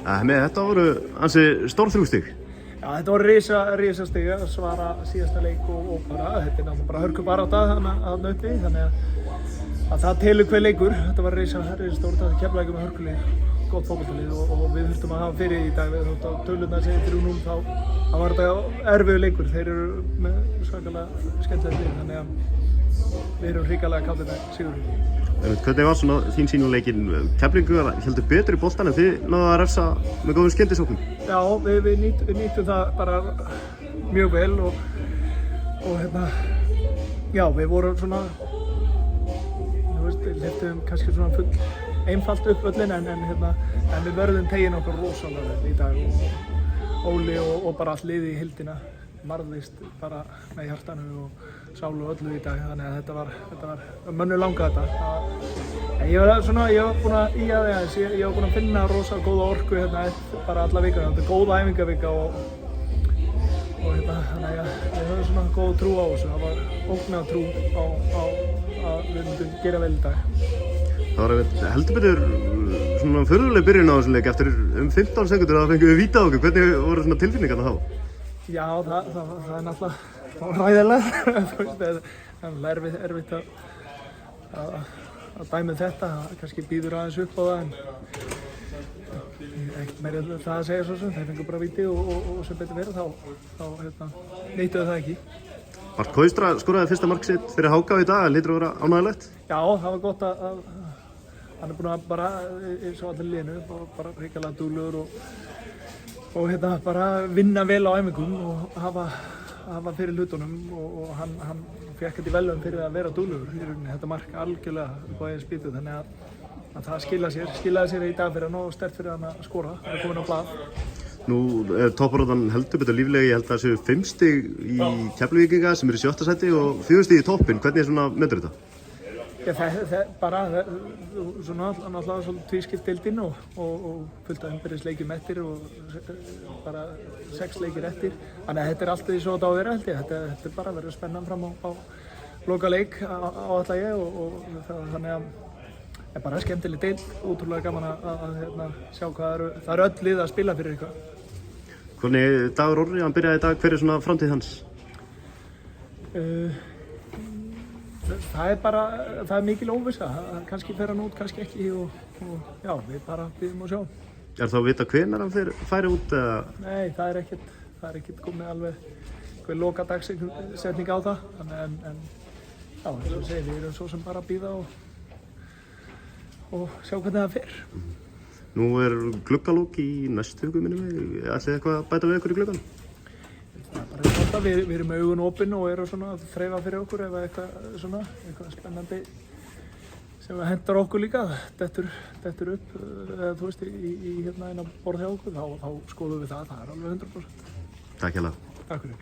Þetta voru ansi stór 3 stig. Já, þetta var risa stig að svara síðasta leik og bara, þetta er náttúrulega bara hörkubarátta þarna uppi, þannig að það telur hver leikur. Þetta var risa stórt, þetta Keflavíkur með hörkuleik, gott fótboltalið og við þurftum að hafa fyrir í dag. Þótt að tölurnar segir 3-0 þá var þetta erfiður leikur. Þeir eru með svakalega skemmtilegt lið, þannig að við erum hrikalega kátir með sigurinn. Hvernig var svona þín sýn á leikinn? Keflvíkingar héldu betur í boltann en þið náðu að refsa með góðum skyndisóknum. Já, við nýttum það bara mjög vel og já, við vorum svona, hleyptum kannski svona full einfalt upp völlin en við vörðum tegin okkur rosalega vel í dag og Óli og bara allt liðið í heildina marðist bara með hjartanu og sálu og öllu í dag, þannig að þetta var mönnu langa þetta. Ég var búinn að í aðeins, ég var búinn að finna rosa góða orku bara alla vikuna, þetta er góða æfingavika og þannig að ég höfði svona góð trú á þessu, það var ógnað trú á að við myndum gera vel í dag. Það var heldur betur svona furðuleg byrjun á þessum leik, eftir 15 sekundur að fengum við víta á okkur, hvernig voru svona tilfinningarna þá? Já, það er náttúrulega ræðilega, það er erfitt að dæma þetta, það kannski býður aðeins upp á það en ekkert meira það að segja svo sem, þeir fengur bara víti og sem betur verið þá nýttuðu það ekki. Bart Kaustra skoraði fyrsta mark sitt fyrir HK í dag, hlýtur að vera ánægilegt? Já, það var gott að hann er búinn að bara, eins og allir liðinu, bara hrikalega duglegur og bara vinna vel á æfingum og hafa fyrir hlutunum og hann fékk þetta í velum fyrir að vera duglegur í rauninni, þetta mark algjörlega upp á eigin spýtu, þannig að það skilaði sér í dag fyrir hann og sterkt fyrir hann að skora, það er komin á blað. Nú toppbaráttan heldur betur líflega, ég held að það séu 5 stig í Keflvíkinga sem eru í 7. sæti og 4 stig í toppinn, hvernig svona myndir þetta? Já, bara svona náttúrulega svolítið tvískipt deildin og fullt af innbyrðisleikjum eftir og bara 6 leikir eftir. Þannig að þetta er alltaf því svo þetta á að vera held ég. Þetta er bara að vera spennandi fram á loka leik áætla ég og þannig að það er bara skemmtileg deild, ótrúlega gaman að sjá hvað það eru öll lið að spila fyrir eitthvað. Hvernig Dagur Orri, hann byrjaði í dag, hver er svona framtíð hans? Það er mikil óvissa, kannski fer hann út, kannski ekki og já, við bara bíðum og sjá. Er þá að vita hvenær hann færi út eða? Nei, það er ekkert komið alveg hver loka dagsetning á það, en já, eins og segir, við erum svo sem bara að bíða og sjá hvernig það fer. Nú er gluggalok í næstu viku minnum við, ætlið eitthvað að bæta við ykkur í gluggan? Það er bara þetta, við erum með augun opin og erum svona að þreifa fyrir okkur ef eitthvað spennandi sem hentar okkur líka, dettur upp, eða þú veist, í hérna inn á borð hjá okkur, þá skoðum við það er alveg 100%. Takk hérlega. Takk fyrir.